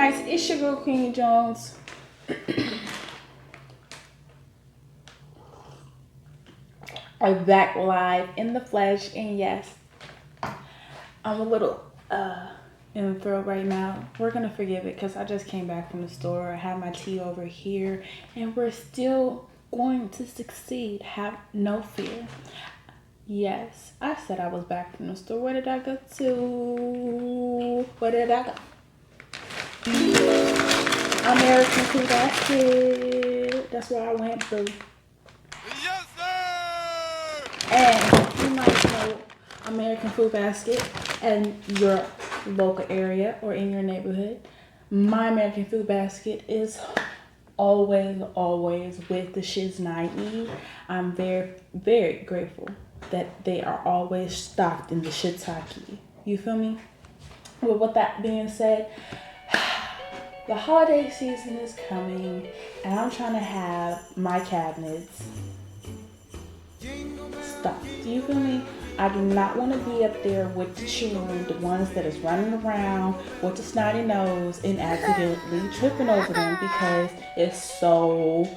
Queemites, it's your girl Queemie Jones. I'm back live in the flesh, and yes, I'm a little in the throat right now. We're gonna forgive it because I just came back from the store. I have my tea over here, and we're still going to succeed. Have no fear. Yes, I said I was back from the store. Where did I go to? Where did I go? American Food Basket. That's where I went through. Yes, sir! And you might know American Food Basket in your local area or in your neighborhood. My American Food Basket is always with the shiz naive. I'm very, very grateful that they are always stocked in the shiitake. You feel me? With that being said, the holiday season is coming, and I'm trying to have my cabinets stocked. Do you feel me? I do not want to be up there with the children, the ones that is running around with the snotty nose and accidentally tripping over them because it's so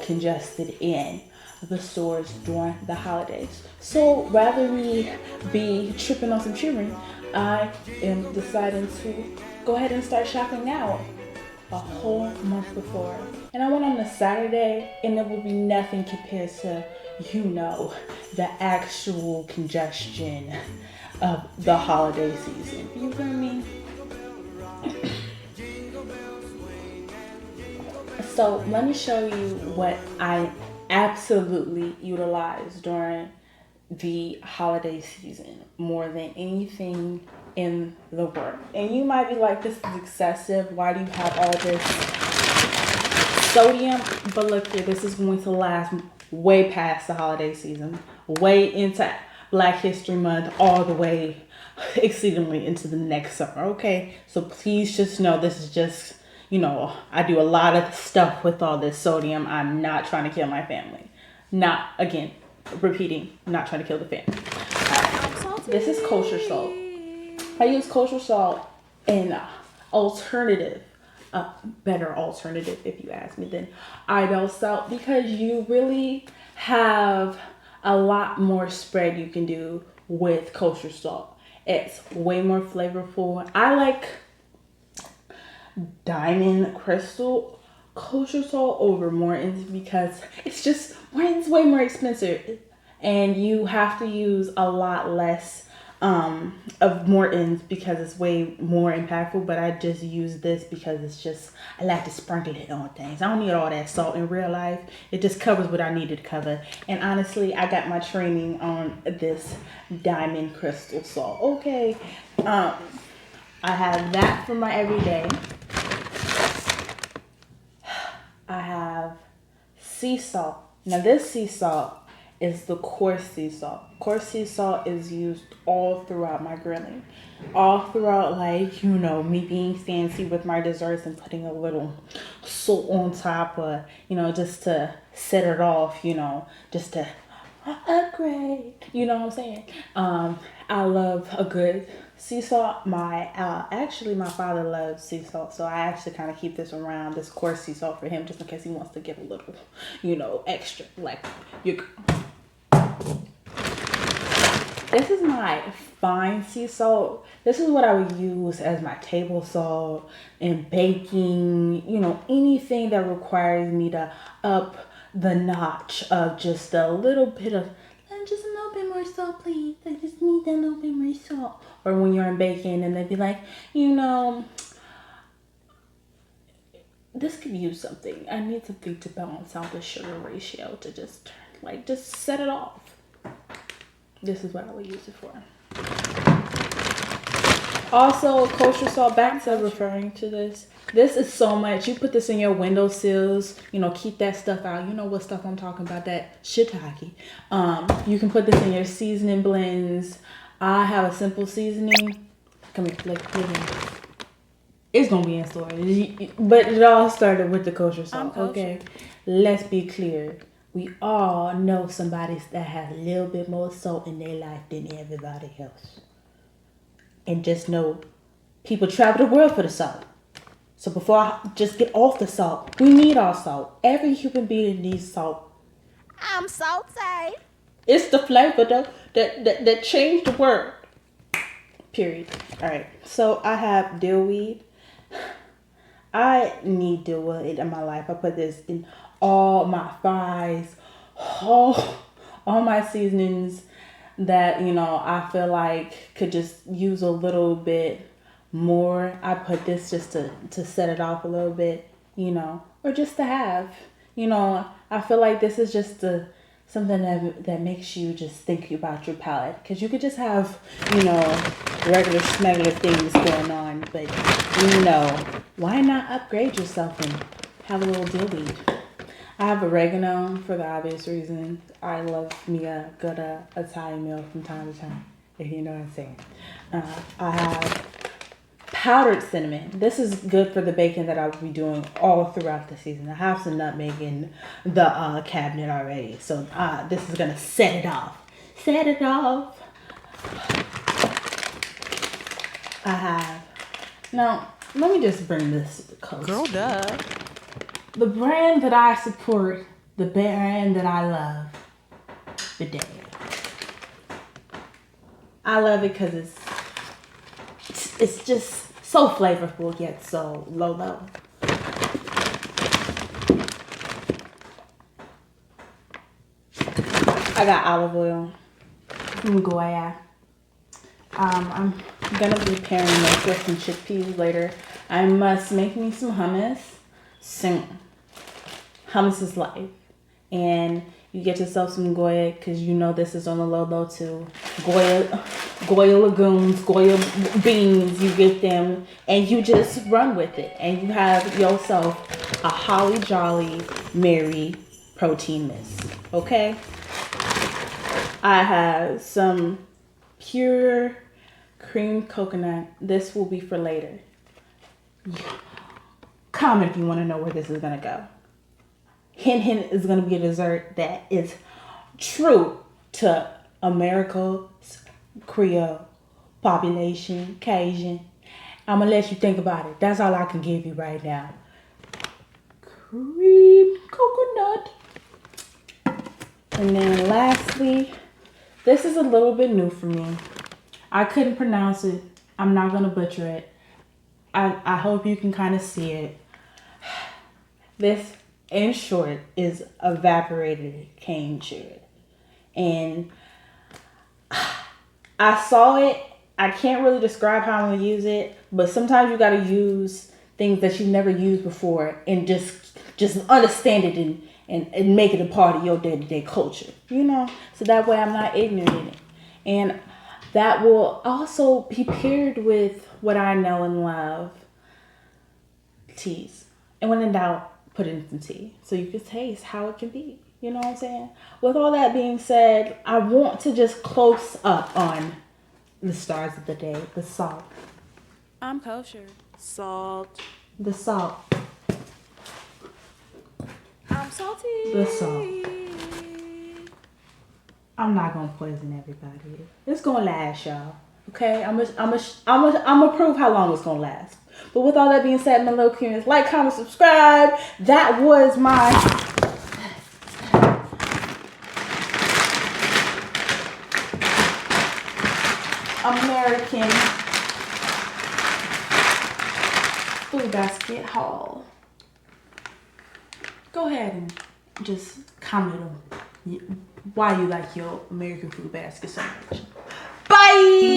congested in the stores during the holidays. So rather me be tripping on some children, I am deciding to go ahead and start shopping now a whole month before. And I went on a Saturday, and it will be nothing compared to, the actual congestion of the holiday season. You feel me? So let me show you what I absolutely utilize during the holiday season more than anything in the world. And you might be like, this is excessive. Why do you have all this sodium? But look here, this is going to last way past the holiday season, way into Black History Month, all the way exceedingly into the next summer. Okay, so please just know this is just, I do a lot of stuff with all this sodium. I'm not trying to kill my family. Not, again, repeating, not trying to kill the family. This is kosher salt. I use kosher salt in alternative, better alternative if you ask me, than Idel salt, because you really have a lot more spread you can do with kosher salt. It's way more flavorful. I like Diamond Crystal kosher salt over Morton's because it's just, Morton's way more expensive and you have to use a lot less of Morton's because it's way more impactful. But I just use this because it's just, I like to sprinkle it on things. I don't need all that salt in real life. It just covers what I needed to cover. And honestly, I got my training on this Diamond Crystal salt. Okay, I have that for my everyday. I have sea salt. Now this sea salt is the coarse sea salt. Coarse sea salt is used all throughout my grilling. All throughout, me being fancy with my desserts and putting a little salt on top, just to set it off, just to upgrade. You know what I'm saying? I love a good sea salt. My father loves sea salt, so I actually kind of keep this around, this coarse sea salt, for him, just in case he wants to get a little, extra. This is my fine sea salt. This is what I would use as my table salt in baking, anything that requires me to up the notch of just a little bit of, just a little bit more salt, please. I just need a little bit more salt. Or when you're in baking and they'd be like, this could use something. I need something to balance out the sugar ratio to just set it off. This is what I would use it for. Also, kosher salt, back to referring to this. This is so much. You put this in your windowsills, keep that stuff out. You know what stuff I'm talking about, that shiitake. You can put this in your seasoning blends. I have a simple seasoning. Come here, look here. It's gonna be in storage. But it all started with the kosher salt, okay? Let's be clear. We all know somebody that has a little bit more salt in their life than everybody else. And just know, People travel the world for the salt. So before I just get off the salt, we need our salt. Every human being needs salt. I'm salty. It's the flavor though that changed the world. Period. Alright. So I have dill weed. I need dill weed in my life. I put this in all my fries, all my seasonings that, I feel like could just use a little bit more. I put this just to set it off a little bit, or just to have. I feel like this is just something that makes you just think about your palate. Because you could just have, regular smuggler things going on. But, why not upgrade yourself and have a little dill weed? I have oregano for the obvious reason. I love me a good Italian meal from time to time, if you know what I'm saying. I have powdered cinnamon. This is good for the baking that I will be doing all throughout the season. I have some nutmeg in the cabinet already. So this is going to set it off. Set it off. I have. Now, let me just bring this close. Girl, duh. The brand that I support, the brand that I love, Bidet. I love it because it's just so flavorful yet so low. I got olive oil from Goya. I'm gonna be pairing this with some chickpeas later. I must make me some hummus soon. Hummus is life. And you get yourself some Goya because this is on the low too. Goya legumes, Goya beans, you get them and you just run with it. And you have yourself a holly jolly merry protein mix. Okay? I have some pure cream coconut. This will be for later. Comment if you want to know where this is going to go. Hint is going to be a dessert that is true to America's Creole population, Cajun. I'm going to let you think about it. That's all I can give you right now. Cream coconut. And then lastly, this is a little bit new for me. I couldn't pronounce it. I'm not going to butcher it. I hope you can kind of see it. This, in short, is evaporated cane sugar. And I saw it. I can't really describe how I'm going to use it. But sometimes you got to use things that you've never used before and just understand it and make it a part of your day-to-day culture. So that way I'm not ignorant in it. And that will also be paired with what I know and love, teas. And when in doubt, put it in some tea so you can taste how it can be. You know what I'm saying? With all that being said, I want to just close up on the stars of the day, the salt. I'm kosher. Salt. The salt. I'm salty. The salt. I'm not gonna poison everybody. It's gonna last, y'all. Okay, I'm gonna prove how long it's gonna last. But with all that being said, my little queens, like, comment, subscribe. That was my American food basket haul. Go ahead and just comment on why you like your American food basket so much. Bye!